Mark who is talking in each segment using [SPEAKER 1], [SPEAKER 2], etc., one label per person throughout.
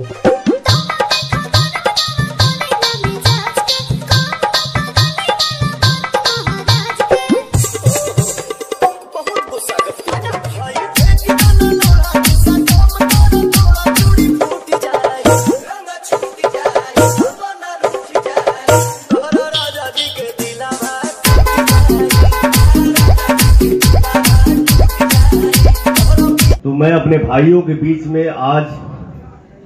[SPEAKER 1] तो मैं अपने भाइयों के बीच में आज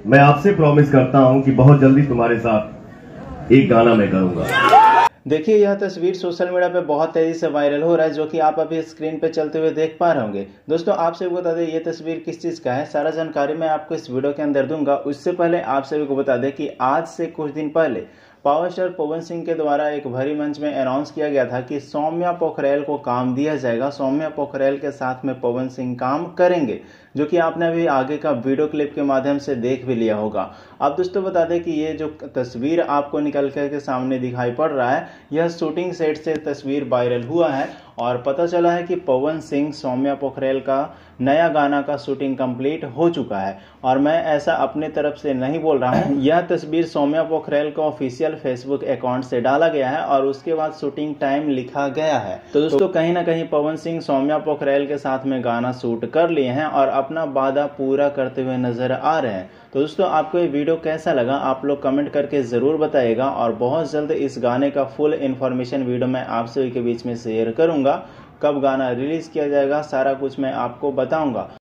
[SPEAKER 1] मैं आपसे प्रॉमिस करता हूं कि बहुत जल्दी तुम्हारे साथ एक गाना मैं करूंगा।
[SPEAKER 2] देखिए, यह तस्वीर सोशल मीडिया पे बहुत तेजी से वायरल हो रहा है, जो कि आप अभी स्क्रीन पे चलते हुए देख पा रहे होंगे। दोस्तों, आप सभी को बता दें ये तस्वीर किस चीज का है, सारा जानकारी मैं आपको इस वीडियो के अंदर दूंगा। उससे पहले आप सभी को बता दें कि आज से कुछ दिन पहले पावर स्टार पवन सिंह के द्वारा एक भरी मंच में अनाउंस किया गया था कि सौम्या पोखरेल को काम दिया जाएगा। सौम्या पोखरेल के साथ में पवन सिंह काम करेंगे, जो कि आपने अभी आगे का वीडियो क्लिप के माध्यम से देख भी लिया होगा। अब दोस्तों बता दें कि ये जो तस्वीर आपको निकल के सामने दिखाई पड़ रहा है, यह शूटिंग सेट से तस्वीर वायरल हुआ है और पता चला है कि पवन सिंह सौम्या पोखरेल का नया गाना का शूटिंग कंप्लीट हो चुका है। और मैं ऐसा अपने तरफ से नहीं बोल रहा हूं, यह तस्वीर सौम्या पोखरेल का ऑफिशियल फेसबुक अकाउंट से डाला गया है और उसके बाद शूटिंग टाइम लिखा गया है। तो दोस्तों, कहीं ना कहीं पवन सिंह सौम्या पोखरेल के साथ में गाना शूट कर लिए हैं और अपना वादा पूरा करते हुए नजर आ रहे हैं। तो दोस्तों, आपको ये वीडियो कैसा लगा आप लोग कमेंट करके जरूर बताइएगा और बहुत जल्द इस गाने का फुल इन्फॉर्मेशन वीडियो मैं आप सभी के बीच में शेयर करूंगा। कब गाना रिलीज किया जाएगा सारा कुछ मैं आपको बताऊंगा।